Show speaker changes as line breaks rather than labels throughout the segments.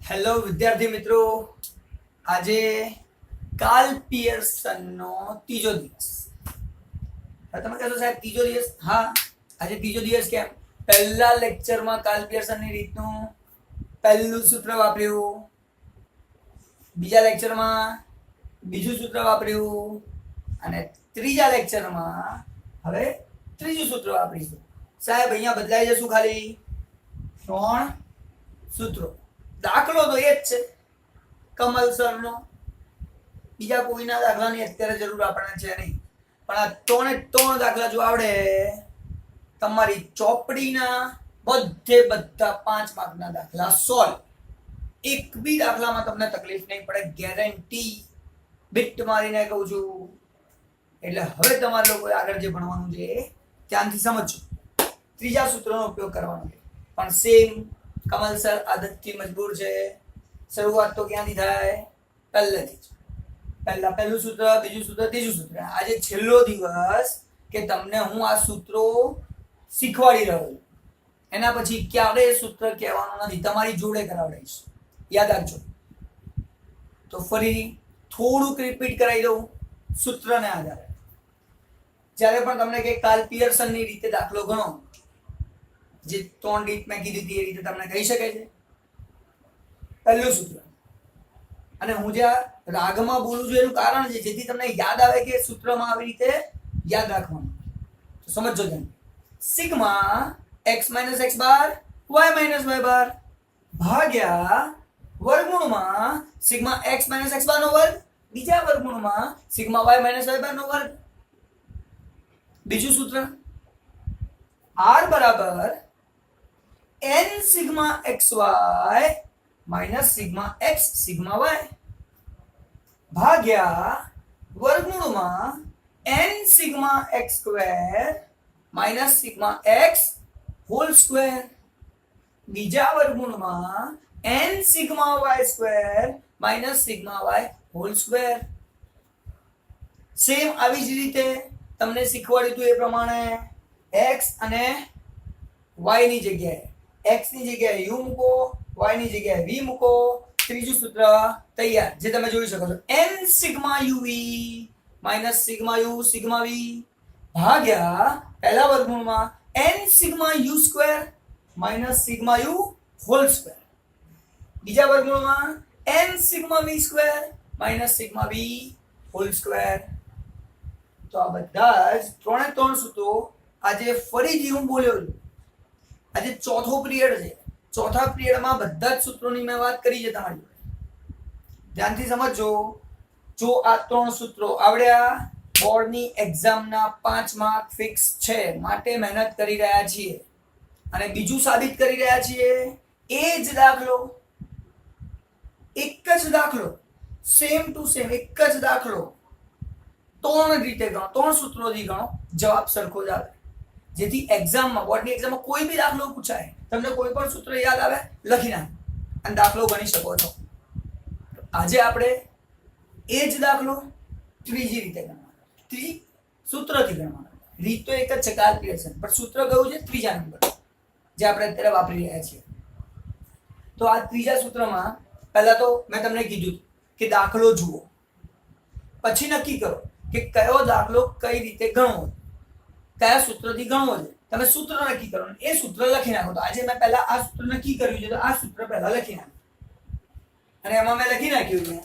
Hello વિદ્યાર્થી મિત્રો, આજે કાર્લ પિયર્સનનો ત્રીજો દિવસ. હવે તમે કહેશો સાહેબ ત્રીજો દિવસ? હા, આજે ત્રીજો દિવસ કેમ? પહેલા લેક્ચરમાં કાર્લ પિયર્સનની રીતનું પહેલું સૂત્ર વાપર્યું, બીજા લેક્ચરમાં બીજું સૂત્ર વાપર્યું અને ત્રીજા લેક્ચરમાં હવે ત્રીજું સૂત્ર વાપરીશું. સાહેબ અહીંયા બદલાઈ જશું ખાલી 3 સૂત્રો. દાખલો તો એ જ છે કમલ સરનો, બીજા કોઈના દાખલાની અત્યારે જરૂર આપણને છે નહીં. પણ આ 3 દાખલા જો આવડે, તમારી ચોપડીના બધા 5 માર્કના દાખલા સોલ્વ. એક બી દાખલામાં તમને તકલીફ નહીં પડે, ગેરંટી. બિટ મારીને કહું છું. એટલે હવે તમારે લોકો આગળ જે ભણવાનું છે ધ્યાનથી સમજજો. ત્રીજા સૂત્રનો ઉપયોગ કરવાનો છે, પણ સેમ કમલ સર આદતથી મજબૂર છે. શરૂઆત તો ક્યાંથી થાય? પહેલેથી જ. પહેલું સૂત્ર, બીજું સૂત્ર, ત્રીજું સૂત્ર. આજે છેલ્લો દિવસ કે તમને હું આ સૂત્રો શીખવાડી રહ્યો છું. એના પછી ક્યારે સૂત્ર કહેવાનું નથી, તમારી જોડે કરાવડાવીશ. યાદ રાખજો. તો ફરી થોડુંક રિપીટ કરાવી દઉં સૂત્રને આધારે. જ્યારે પણ તમને કે કાર્લ પિયર્સનની રીતે દાખલો ગણો, જે 3 રીત મેં કીધી હતી એ રીતે તમને કહી શકાય છે. પહેલું સૂત્ર, અને હું જે રાગમાં બોલું છું એનું કારણ છે જેથી તમને યાદ આવે કે સૂત્રમાં આવી રીતે યાદ રાખવાનું. તો સમજો તમે, sigma x - x bar y - y bar ભાગ્યા વર્ગમૂળમાં સિગ્મા x - x બાર નો વર્ગ, બીજા વર્ગમૂળમાં સિગ્મા y - y બાર નો વર્ગ. બીજું સૂત્ર, r બરાબર n sigma xy minus sigma x sigma y ભાગ્યા વર્ગમૂળમાં n sigma x square minus sigma x whole square, બીજા વર્ગમૂળમાં n sigma y square minus sigma y whole square. Same આવી જ રીતે તમને શીખવાડ્યું હતું એ પ્રમાણે x અને y ની જગ્યાએ x ની જગ્યાએ u મૂકો, y ની જગ્યાએ v મૂકો. ત્રીજું સૂત્ર તૈયાર, જે તમે જોઈ શકો છો. n sigma uv minus sigma u sigma v ભાગ્યા પહેલા વર્ગમૂળમાં n sigma u square minus sigma u hall square, બીજા વર્ગમૂળમાં n sigma v square minus sigma v whole square. તો આ બધા જ 3 સૂત્રો આજે ફરીથી હું બોલ્યો છું. આજે ચોથો પિરિયડ છે. ચોથા પિરિયડમાં બધા જ સૂત્રોની મેં વાત કરી છે તમારી જોડે. ધ્યાનથી સમજજો. જો આ 3 સૂત્રો આવડ્યા, બોર્ડની એક્ઝામના 5 માર્ક ફિક્સ છે, માટે મહેનત કરી રહ્યા છીએ. અને બીજું સાબિત કરી રહ્યા છીએ, એ જ દાખલો, એક જ દાખલો, સેમ ટુ સેમ એક જ દાખલો 3 રીતે ગણો, 3 સૂત્રોથી ગણો, જવાબ સરખો જ આવે. જેથી એક્ઝામમાં, બોર્ડની એક્ઝામમાં કોઈ બી દાખલો પૂછાય, તમને કોઈ પણ સૂત્ર યાદ આવે, લખી નાખો અને દાખલો ગણી શકો છો. આજે આપણે એ જ દાખલો ત્રીજી રીતે ગણવાનો, ત્રીજી સૂત્રથી ગણવાનો. રીત તો એક જ છે કાર્લ પિયર્સન, પણ સૂત્ર કયું છે? ત્રીજા નંબર, જે આપણે અત્યારે વાપરી રહ્યા છીએ. તો આ ત્રીજા સૂત્રમાં પહેલા તો મેં તમને કીધું કે દાખલો જુઓ, પછી નક્કી કરો કે કયો દાખલો કઈ રીતે ગણવો, કયા સૂત્રથી ગણવો છે. તમે સૂત્ર નક્કી કરો, એ સૂત્ર લખી નાખો. તો આજે મેં પહેલા આ સૂત્ર નક્કી કર્યું છે, તો આ સૂત્ર પહેલા લખી નાખો. અને એમાં મેં લખી નાખ્યું છે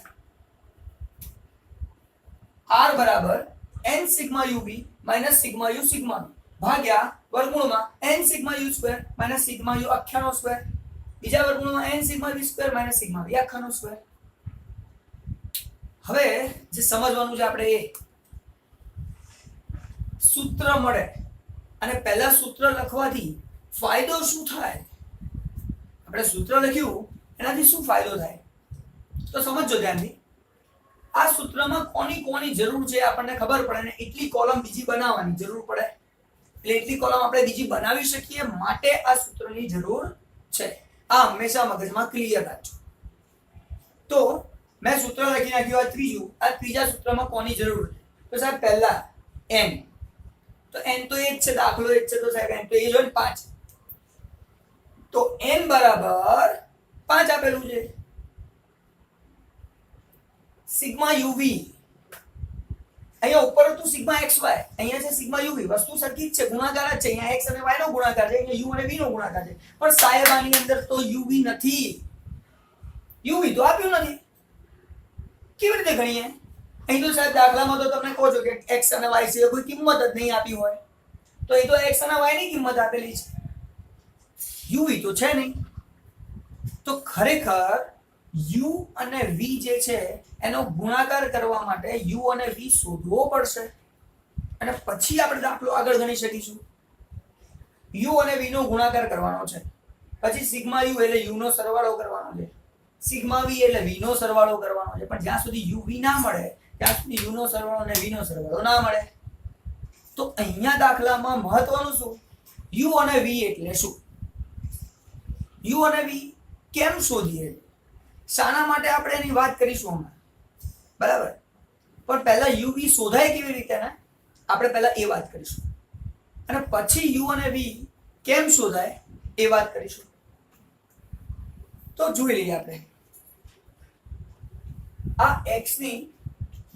r બરાબર n sigma uv minus sigma u sigma v ભાગ્યા વર્ગમૂળમાં n sigma u square minus sigma u આખાનો સ્ક્વેર, બીજા વર્ગમૂળમાં n sigma v square minus sigma v આખાનો સ્ક્વેર. હવે જે સમજવાનું છે આપણે, એ સૂત્ર મળે અને પહેલા સૂત્ર લખવાથી ફાયદો શું થાય? આપણે સૂત્ર લખ્યું એનાથી શું ફાયદો થાય તો સમજજો ધ્યાનથી. આ સૂત્રમાં કોની કોની જરૂર છે આપણને ખબર પડે, ને એટલી કોલમ બીજી બનાવવાની જરૂર પડે. એટલે એટલી કોલમ આપણે બીજી બનાવી શકીએ માટે આ સૂત્રની જરૂર છે. આ હંમેશા મગજમાં ક્લિયર રાખજો. તો મેં સૂત્ર લખી નાખ્યું આ ત્રીજું. આ ત્રીજા સૂત્રમાં કોની જરૂર છે? તો સાહેબ પહેલા n, તો n તો એ જ છે, દાખલો એ જ છે, તો સાહેબ n તો એ જ હોય ને 5. તો n બરાબર 5 આપેલું છે. સિગ્મા યુવી, અહીંયા ઉપર હતું સિગ્મા એક્સ વાય, અહીંયા છે સિગ્મા યુવી. વસ્તુ સરખી જ છે, ગુણાકાર જ છે. અહીંયા એક્સ અને વાય નો ગુણાકાર છે, અહીંયા યુ અને વી નો ગુણાકાર છે. પણ સાહેબ આની અંદર તો યુવી નથી, યુવી તો આપ્યું નથી. કેવી રીતે ગણીએ? અહીં તો સાહેબ દાખલામાં તો તમને કહો છો કે એક્સ અને વાય સિવાય કોઈ કિંમત જ નહીં આપી હોય, તો એ તો એક્સ અને વાય ની કિંમત આપેલી છે, યુવી તો છે નહીં. તો ખરેખર યુ અને વી જે છે એનો ગુણાકાર કરવા માટે યુ અને વી શોધવો પડશે અને પછી આપણે દાખલો આગળ ગણી શકીશું. યુ અને વી નો ગુણાકાર કરવાનો છે, પછી સિગ્મા યુ એટલે યુ નો સરવાળો કરવાનો છે, સિગ્મા વી એટલે વી નો સરવાળો કરવાનો છે. પણ જ્યાં સુધી યુ વી ના મળે ત્યાં સુધી યુ નો સરવાળો અને વી નો સરવાળો ના મળે. તો અહીંયા દાખલામાં મહત્વનું શું? યુ અને વી એટલે શું? યુ અને વી કેમ શોધીએ, શાના માટે આપણે એની વાત કરીશું હમણાં, બરાબર. પણ પહેલા યુ વી શોધાય કેવી રીતે ને આપણે પહેલા એ વાત કરીશું, અને પછી યુ અને વી કેમ શોધાય એ વાત કરીશું. તો જોઈ લઈએ આપણે આ x ની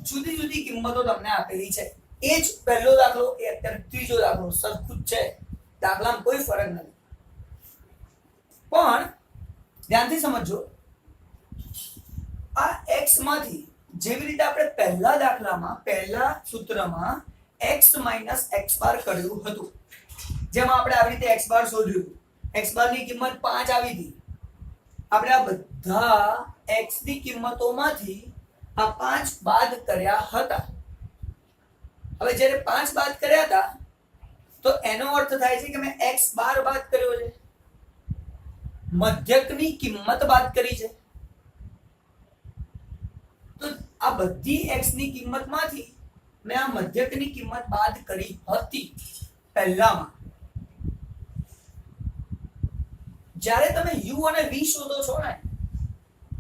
જુદી જુદી કિંમતો તમને આપેલી છે. એ જ પહેલો દાખલો એ અત્યારે ત્રીજો દાખલો સરખું જ છે, દાખલામાં કોઈ ફરક નથી. પણ ધ્યાનથી સમજો, આ x માંથી જેવી રીતે આપણે પહેલા દાખલામાં પહેલા સૂત્રમાં x - x બાર કર્યું હતું, જેમાં આપણે આવી રીતે x બાર શોધ્યું, x બાર ની કિંમત 5 આવી હતી. આપણે આ બધા x ની કિંમતોમાંથી આ 5 બાદ કર્યા હતા. હવે જ્યારે 5 બાદ કર્યા હતા તો એનો અર્થ થાય છે કે મેં x બાર બાદ કર્યો છે, મધ્યકની કિંમત બાદ કરી છે. તો આ બધી x ની કિંમતમાંથી મેં આ મધ્યકની કિંમત બાદ કરી હતી પહેલામાં. જ્યારે તમે u અને v શોધો છો ને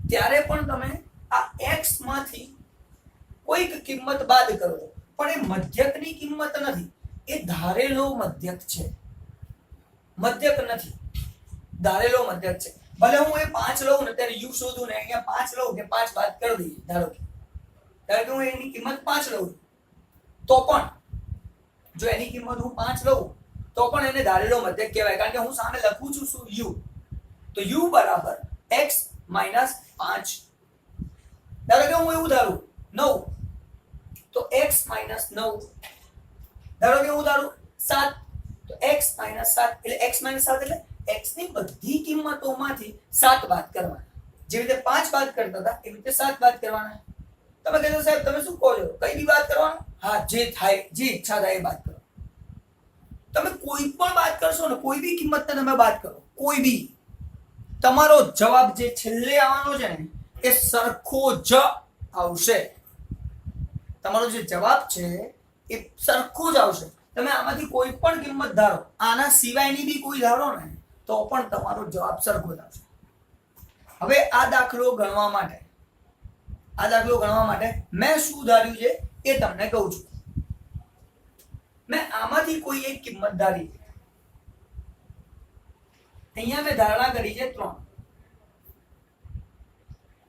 ત્યારે પણ તમે આ x માંથી કોઈક કિંમત બાદ કરો છો, પણ એ મધ્યકની કિંમત નથી, એ ધારેલો મધ્યક છે, મધ્યક નથી, ધારેલો મધ્યક છે. ભલે હું એ 5 લઉં ને ત્યારે u શોધું ને અહીંયા 5 લઉં કે 5 બાદ કરી દઈએ, ધારો કે હું એની કિંમત 5 લઉં તો પણ જો એની કિંમત હું 5 લઉં તો પણ એને ધારેલો મધ્યક કહેવાય, કારણ કે હું સામે લખું છું શું? u. તો u બરાબર x - 5. ધારો કે હું એવું ધારું 9 તો x - 9. ધારો કે હું ધારું 7 તો x - 7 એટલે x - 7 એટલે x ની બધી કિંમતોમાંથી 7 બાદ કરવાના. જેવી રીતે 5 બાદ કરતા હતા એવી રીતે 7 બાદ કરવાના. તમે કહેશો સાહેબ તમે શું કહો છો, કઈ બી બાદ કરવાનું? હા, જે થાય, જે ઈચ્છા થાય એ બાદ કરો. તમે કોઈ પણ બાદ કરશો ને, કોઈ બી કિંમતને તમે બાદ કરો, કોઈ બી, તમારો જવાબ જે છેલ્લે આવવાનો છે ને એ સરખો જ આવશે. તમારો જે જવાબ છે એ સરખો જ આવશે. તમે આમાંથી કોઈ પણ કિંમત ધારો, આના સિવાયની બી કોઈ ધારો ને તો પણ તમારો જવાબ સરખો જ આવશે. હવે આ દાખલો ગણવા માટે મેં શું ધાર્યું છે એ તમને કહું છું. મેં આમાંથી કોઈ એક કિંમત ધારી, અહીંયા મેં ધારણા કરી છે 3,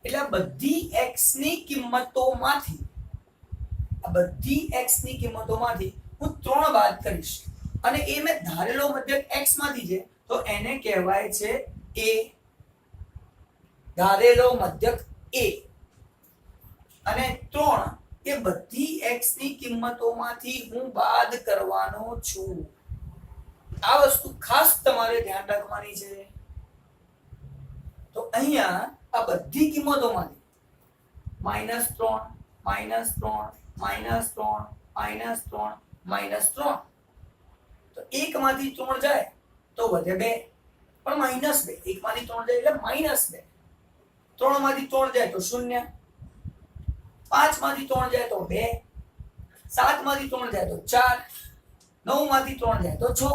એટલે આ બધી x ની કિંમતોમાંથી હું 3 બાદ કરીશ અને એ મેં ધારેલો મધ્યક x માંથી છે તો એને કહેવાય છે a, ધારેલો મધ્યક a. અને 3 એ બધી x ની કિંમતોમાંથી હું બાદ કરવાનો છું. આ વસ્તુ ખાસ તમારે ધ્યાન રાખવાની છે. તો અહીંયા આ બધી કિંમતોમાંથી -3 તો 1 માંથી 3 જાય તો વધે 2, પણ -2. 1 માંથી 3 જાય એટલે -2. 3 માંથી 3 જાય તો 0, 5 માંથી 3 જાય તો 2, 7 માંથી 3 જાય તો 4, 9 માંથી 3 જાય તો 6.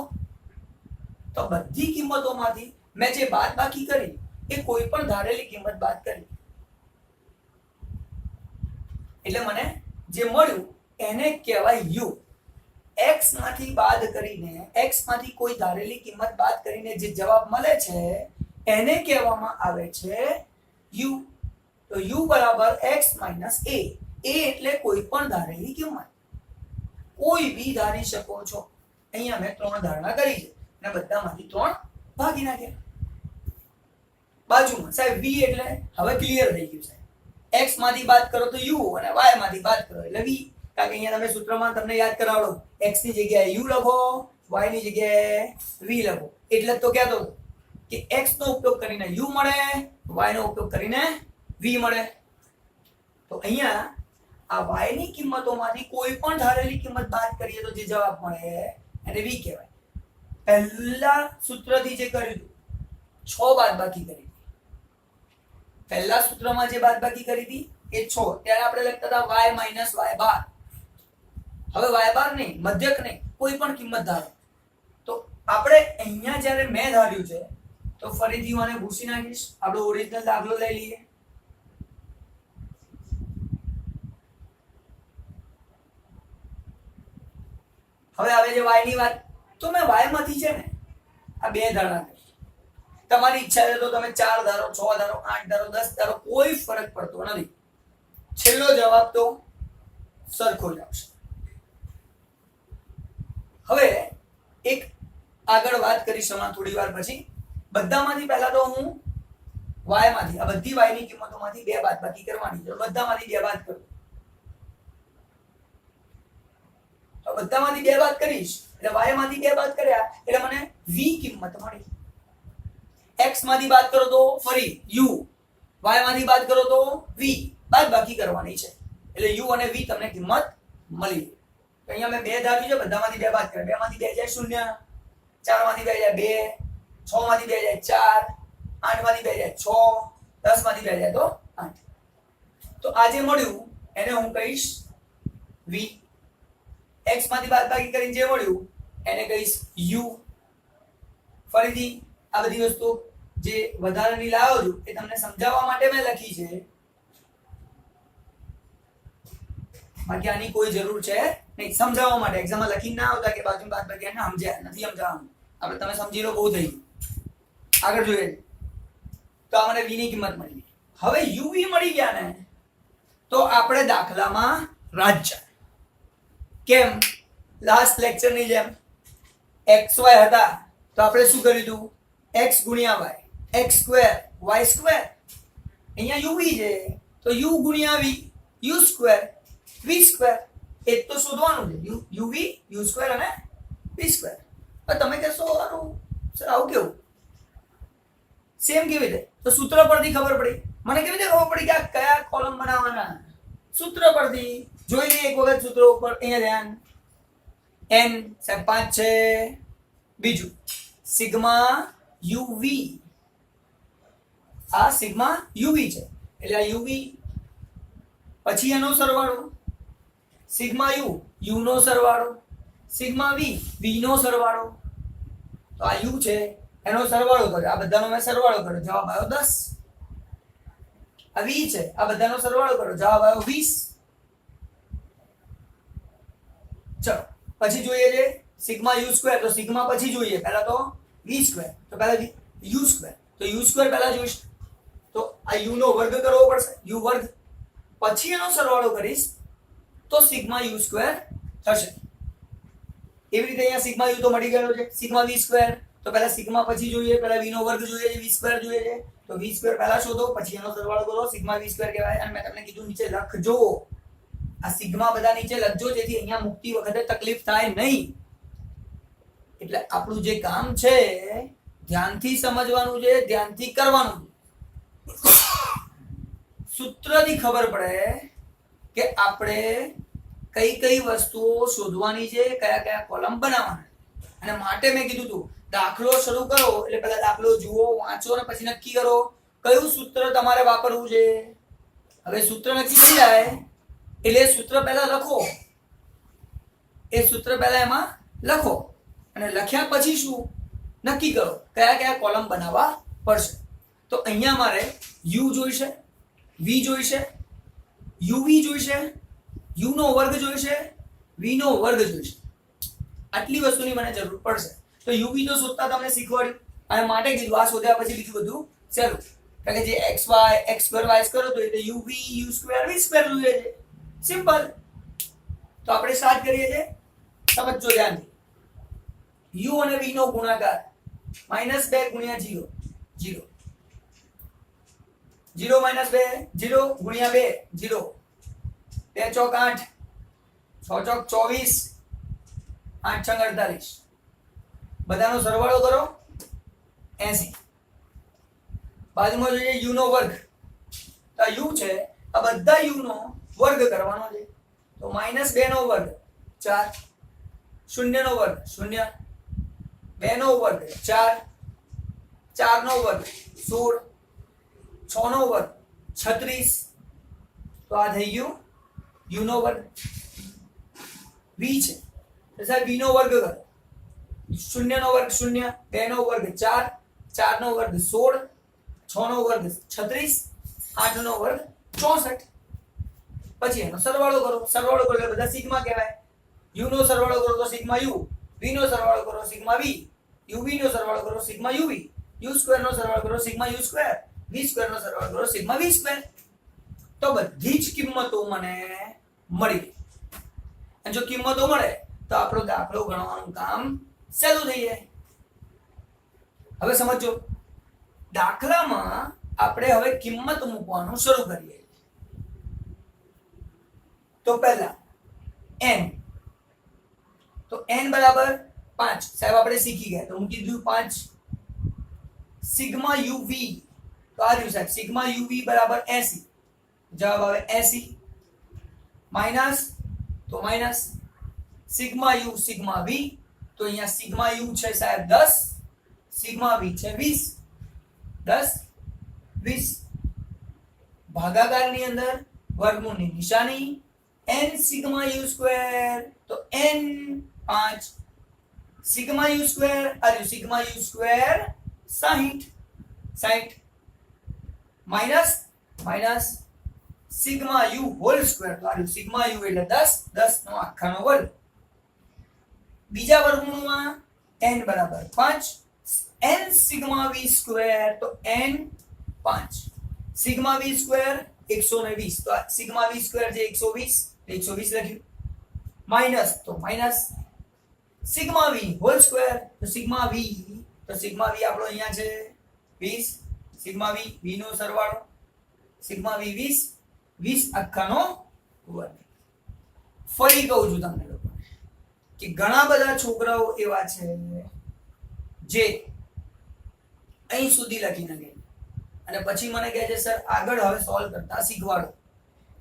તો બધી કિંમતોમાંથી મેં જે બાદબાકી કરી એ કોઈ પણ ધારેલી કિંમત બાદ કરી, એટલે મને જે મળ્યું એને કહેવાય u. x માંથી બાદ કરીને, x માંથી કોઈ ધારેલી કિંમત બાદ કરીને જે જવાબ મળે છે એને કહેવામાં આવે છે u. તો u બરાબર x માઇનસ a. a એટલે કોઈ પણ ધારેલી કિંમત, કોઈ બી ધારી શકો છો. અહીંયા મેં 3 ધારણા કરી છે અને બધામાંથી 3 ભાગી નાખ્યા. બાજુમાં સાહેબ v એટલે હવે ક્લિયર થઈ ગયું સાહેબ. x માંથી બાદ કરો તો u અને y માંથી બાદ કરો એટલે v. કારણ કે અહીંયા તમે સૂત્રમાં તમને યાદ કરાવડો, x ની જગ્યાએ u લખો, y ની જગ્યાએ v લખો. એટલે તો કહેતો હતો કે x નો ઉપયોગ કરીને u મળે, y નો ઉપયોગ કરીને v મળે. તો અહીંયા આ y ની કિંમતોમાંથી કોઈ પણ ધારેલી કિંમત બાદ કરીએ તો જે જવાબ મળે એને v કહેવાય. પહેલા સૂત્રથી જે કર્યું 6 બાદબાકી કરી. પહેલા સૂત્રમાં જે બાદબાકી કરી હતી એ 6, ત્યારે આપણે લખતા હતા y માઇનસ y બાર. હવે y બાર નહીં, મધ્યક નહીં, કોઈ પણ કિંમત ધારો. તો આપણે અહીંયા જ્યારે મેં ધાર્યું છે તો ફરીથી હું આને ભૂસી નાખીશ. આપણો ઓરિજિનલ દાખલો લઈ લઈએ. હવે આવે છે y ની વાત. તો મેં y માંથી છે ને આ બે ધારણા કરી. તમારી ઈચ્છા છે તો તમે 4 ધારો, 6 ધારો, 8 ધારો, 10 ધારો, કોઈ ફરક પડતો નથી. છેલ્લો જવાબ તો સરખો જ આવશે. હવે એક આગળ વાત કરીશ હમણાં થોડી વાર પછી. બધામાંથી પહેલા તો હું y માંથી, આ બધી y ની કિંમતોમાંથી 2 બાદબાકી કરવાની છે. બધામાંથી 2 બાદ કરું. તો બધામાંથી 2 બાદ કરીશ એટલે y માંથી 2 બાદ કર્યા એટલે મને v કિંમત મળી. x માંથી બાદ કરો તો ફરી u, y માંથી બાદ કરો તો v. બાદબાકી કરવાની છે એટલે u અને v તમને કિંમત મળી. તો અહીંયા મેં 2 ધાર્યું છે, બધામાંથી 2 બાદ કર્યા. 2 માંથી 2 જાય 0, 4 માંથી 2 જાય 2, 6 માંથી 2 જાય 4, 8 માંથી 2 જાય 6, 10 માંથી 2 જાય તો 8. તો આ જે મળ્યું એને હું કહીશ v. x માંથી બાદબાકી કરીને જે મળ્યું એને કહીશ u. ફરીથી આ બધી વસ્તુ જે વધારાની લાવ્યો છું એ તમને સમજાવવા માટે મેં લખી છે, બાકી આની કોઈ જરૂર છે નહીં. સમજાવવા માટે એક્ઝામમાં લખીને ના આવતા કે બાજુ બાદબાકી એને સમજ્યા નથી, સમજાવવાનું. આપણે તમે સમજી લો, બહુ થઈ ગયું. આગળ જોઈએ તો આ મને v ની કિંમત મળી. હવે uv મળી ગયા ને તો આપણે દાખલામાં રાજ્ય કેમ લાસ્ટ લેક્ચરની જેમ xy હતા તો આપણે શું કર્યું હતું, x ગુણ્યા y, x square y square. અહીંયા uv છે તો u ગુણ્યા v, u square v square. એ તો શોધવાનું છે, uv u સ્ક્વેર અને v સ્ક્વેર. તમે કહેશો સર આવું કેવું, સેમ કેવી રીતે? તો સૂત્ર પરથી ખબર પડી. મને કેવી રીતે ખબર પડી કે આ કયા કોલમ બનાવવાના? સૂત્ર પરથી જોઈ લઈએ એક વખત સૂત્ર ઉપર. અહીંયા ધ્યાન, n સાહેબ 5 છે. બીજું સિગ્મા uv, આ સિગ્મા uv છે એટલે આ uv, પછી એનો સરવાળો સિગ્મા u, u નો સરવાળો, સિગ્મા v, v નો સરવાળો. તો આ u છે એનો સરવાળો કર્યો, આ બધાનો મેં સરવાળો કર્યો, જવાબ આવ્યો 10. આ v છે, આ બધાનો સરવાળો કર્યો, જવાબ આવ્યો 20. ચલો પછી જોઈએ છે સિગ્મા u સ્ક્વેર. તો સિગ્મા પછી જોઈએ, પહેલા તો v સ્ક્વેર, તો પહેલા u સ્ક્વેર. તો u સ્ક્વેર પહેલા જોઈશ તો આ u નો વર્ગ કરવો પડશે, u વર્ગ. પછી એનો સરવાળો કરીશ તો સિગ્મા u સ્ક્વેર થશે. એવી રીતે અહીંયા સિગ્મા u તો મળી ગયો છે. સિગ્મા v સ્ક્વેર તો પહેલા સિગ્મા પછી જોઈએ, પહેલા v નો વર્ગ જોઈએ છે, v સ્ક્વેર જોઈએ છે. તો v સ્ક્વેર પહેલા શોધો, પછી એનો સરવાળો કરો, સિગ્મા v સ્ક્વેર કહેવાય. અને મેં તમને કીધું નીચે લખજો, આ સિગ્મા બધા નીચે લખજો જેથી અહીંયા મુકતી વખતે તકલીફ થાય નહીં. એટલે આપણું જે કામ છે ધ્યાનથી સમજવાનું છે, ધ્યાનથી કરવાનું છે. સૂત્રથી ખબર પડે કે આપણે કઈ કઈ વસ્તુઓ શોધવાની છે, કયા કયા કોલમ બનાવવાના. અને માટે મેં કીધું હતું દાખલો શરૂ કરો એટલે પહેલા દાખલો જુઓ, વાંચો અને પછી નક્કી કરો કયું સૂત્ર તમારે વાપરવું છે. હવે સૂત્ર નક્કી થઈ જાય એટલે સૂત્ર પહેલા લખો, એ સૂત્ર પહેલા એમાં લખો અને લખ્યા પછી શું નક્કી કરો કયા કયા કોલમ બનાવવા પડશે. તો અહીંયા મારે u જોઈશે, v જોઈશે, uv જોઈશે, u નો વર્ગ જોઈશે, v નો વર્ગ જોઈશે. આટલી વસ્તુની મને જરૂર પડશે. તો uv તો શોધતા તમને શીખવાડ્યું અને માટે કીધું આ શોધ્યા પછી બીજું બધું સહેલું. કારણ કે જે x2 y2 તો એટલે uv u2 v2 જોઈએ છે. સિમ્પલ. તો આપણે સ્ટાર્ટ કરીએ છીએ. સમજો ધ્યાનથી. u અને v નો ગુણાકાર -2 ગુણ્યા 0 0 0 -2 0 ગુણ્યા 2 0 2 ચોક 8 6 ચોક 24 8 છંગ 48 બધાનો સરવાળો કરો 80. બાજુમાં જોઈએ u નો વર્ગ. તો આ u છે, આ બધા u નો વર્ગ કરવાનો છે. તો -2 નો વર્ગ 4, 0 નો વર્ગ 0, 2 નો વર્ગ 4, 4 નો વર્ગ 16, 6 નો વર્ગ 36. તો આ થઈ ગયું u નો વર્ગ. v છે તો સાહેબ v નો વર્ગ કરો. 0 નો વર્ગ 0, 2 નો વર્ગ 4, 4 નો વર્ગ 16, 6 નો વર્ગ 36, 8 નો વર્ગ 64. પછી એનો સરવાળો કરો. સરવાળો કરો એટલે બધા સિગ્મા કહેવાય. u નો સરવાળો કરો તો સિગ્મા u, v નો સરવાળો કરો સિગ્મા v, uv નો સરવાળો કરો સિગ્મા uv, u2 નો સરવાળો કરો સિગ્મા u2, v2 નો સરવાળો કરો સિગ્મા v2. તો બધી જ કિંમતો મને મળી ગઈ. અને જો કિંમતો મળે તો આપણો દાખલો ગણવાનું કામ સહેલું થઈ જાય. હવે સમજો, દાખલામાં આપણે હવે કિંમત મૂકવાનું શરૂ કરીએ. તો પહેલા n, તો n બરાબર 5. સાહેબ આપણે શીખી ગયા તો મૂકી દીધું 5. સિગ્મા uv, તો આ રહ્યું સાહેબ સિગ્મા uv બરાબર 80. જવાબ આવે 80. માઈનસ, તો minus sigma u sigma v, તો અહીંયા સિગ્મા u છે સાહેબ 10, સિગ્મા v છે 20. 10 20 ભાગાકારની અંદર વર્ગમૂળની નિશાની n સિગ્મા u2, તો n 5 સિગ્મા u2 અરે sigma u2 60 minus minus sigma u whole square, તો આ સિગ્મા u એટલે 10 10 નો આખાનો વર્ગ. બીજા વર્ગમૂળમાં n બરાબર 5, n સિગ્મા v સ્ક્વેર, તો n 5 સિગ્મા v સ્ક્વેર 120, તો સિગ્મા v સ્ક્વેર જે 120 લખ્યું. માઈનસ, તો minus sigma v whole square, તો સિગ્મા v આપણો અહીંયા છે 20, સિગ્મા v નો સરવાળો સિગ્મા v 20 આખાનો વર્ગ. ફરી કહું છું તમને લોકોને કે ઘણા બધા છોકરાઓ એવા છે જે અહીં સુધી લખી નાખે અને પછી મને કહે છે સર આગળ હવે સોલ્વ કરતા શીખવાડો.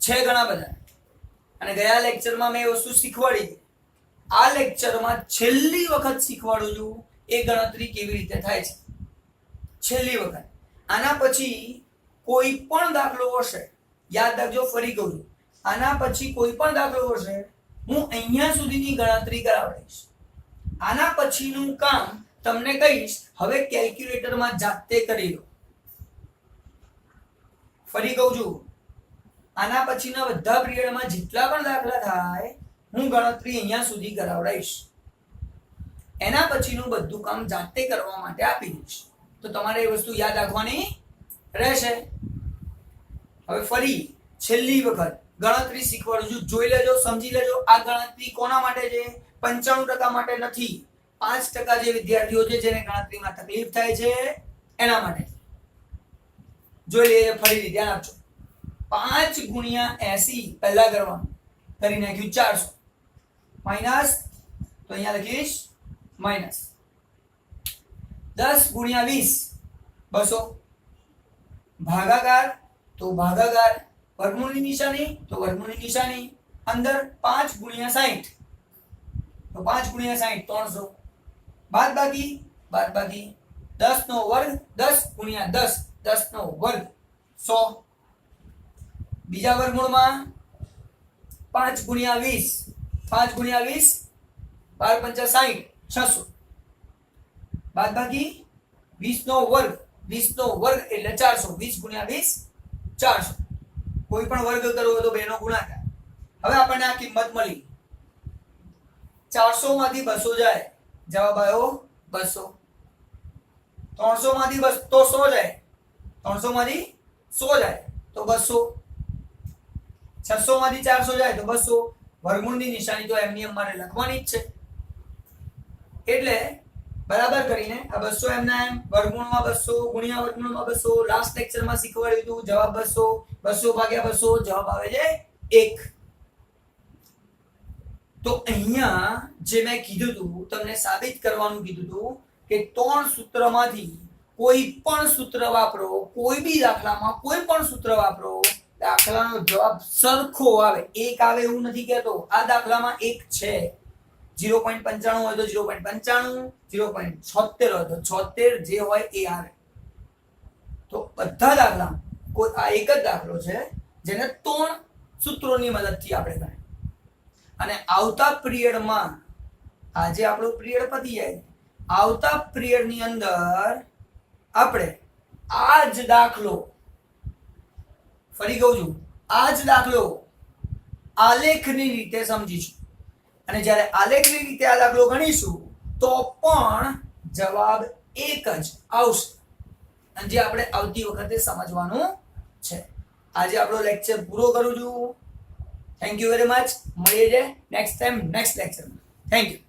છે ઘણા બધા. અને ગયા લેક્ચરમાં મેં એ વસ્તુ શીખવાડી. આ લેક્ચરમાં છેલ્લી વખત શીખવાડું છું એ ગણતરી કેવી રીતે થાય છે. છેલ્લી વખત. આના પછી કોઈ પણ દાખલો હશે, યાદ રાખજો, ફરી કહું છું, આના પછી કોઈ પણ દાખલો હશે હું અહીંયા સુધીની ગણતરી કરાવડીશ. આના પછીનું કામ તમને કહીશ હવે કેલ્ક્યુલેટરમાં જાતે કરી લો. ફરી કહું છું, આના પછીના બધા પિરિયડમાં જેટલા પણ દાખલા થાય હું ગણતરી અહીંયા સુધી કરાવડાઈશ. એના પછીનું બધું કામ જાતે કરવા માટે આપી દઈશ. તો તમારે એ વસ્તુ યાદ રાખવાની રહેશે. હવે ફરી છેલ્લી વખત ગણતરી શીખવાડું છું, જોઈ લેજો, સમજી લેજો. આ ગણતરી કોના માટે છે? 95% માટે નથી, 5% જે વિદ્યાર્થીઓ છે જેને ગણતરીમાં તકલીફ થાય છે એના માટે. જોઈ લઈએ ફરીથી, ધ્યાન આપજો. 5 ગુણ્યા 80 પહેલા કરવાનું, કરી નાખ્યું 400. માઈનસ, તો અહીંયા લખીશ માઈનસ 10 ગુણ્યા 20 200. ભાગાકાર, તો ભાગાકાર, વર્ગમૂળની નિશાની, તો વર્ગમૂળની નિશાની. અંદર 5 ગુણ્યા 60, તો 5 ગુણ્યા 60 300. બાદબાકી, બાદબાકી 10 નો વર્ગ, 10 ગુણ્યા 10 10 નો વર્ગ 100. બીજા વર્ગમૂળમાં 5 ગુણ્યા 20, 5 ગુણ્યા 20 12 પંચા 60 600. બાદબાકી 20 નો વર્ગ, 20 નો વર્ગ એટલે 400. 20 ગુણ્યા 20 400. કોઈ પણ વર્ગ કરવો હોય તો 2 નો ગુણાકાર. હવે આપણને આ કિંમત મળી. 400 માંથી 200 જાય, જવાબ આવ્યો 200. 300 માંથી 100 જાય, 300 માંથી 100 જાય તો 200, 600 માંથી 400 જાય તો 200. વર્ગમૂળની નિશાની તો એમની એમ મારે લખવાની જ છે, એટલે બરાબર કરીને આ 200 એમના એમ, વર્ગમૂળમાં 200 ગુણ્યા વર્ગમૂળમાં 200. લાસ્ટ લેક્ચરમાં શીખવાડ્યું હતું જવાબ 200, 200 ભાગ્યા 200 જવાબ આવે છે 1. તો અહીંયા જે મેં કીધું હતું તમને સાબિત કરવાનું કીધું હતું કે 3 સૂત્રમાંથી કોઈ પણ સૂત્ર વાપરો, કોઈ બી દાખલામાં કોઈ પણ સૂત્ર વાપરો, દાખલાનો જવાબ સરખો આવે. 1 આવે એવું નથી કહેતો, આ દાખલામાં 1 છે. 0.95 હોય તો 0.95, 0.76 હોય તો 76, જે હોય એ આવે. તો બધા દાખલા કોઈ આ એક જ દાખલો છે જેને 3 સૂત્રોની મદદથી આપણે ગણાય. અને આવતા પિરિયડમાં, આજે આપણો પિરિયડ પતી જાય, આવતા પિરિયડની અંદર આપણે આ જ દાખલો, ફરી કહું છું, આ જ દાખલો આલેખની રીતે સમજીશું. અને જ્યારે આલેખની રીતે આ દાખલો ગણીશું તો પણ જવાબ એક જ આવશે, અને જે આપણે આવતી વખતે સમજવાનું છે. આજે આપણો લેક્ચર પૂરો કરું છું. Thank you very much. મળીએ છે નેક્સ્ટ ટાઈમ નેક્સ્ટ લેક્ચરમાં. Thank you.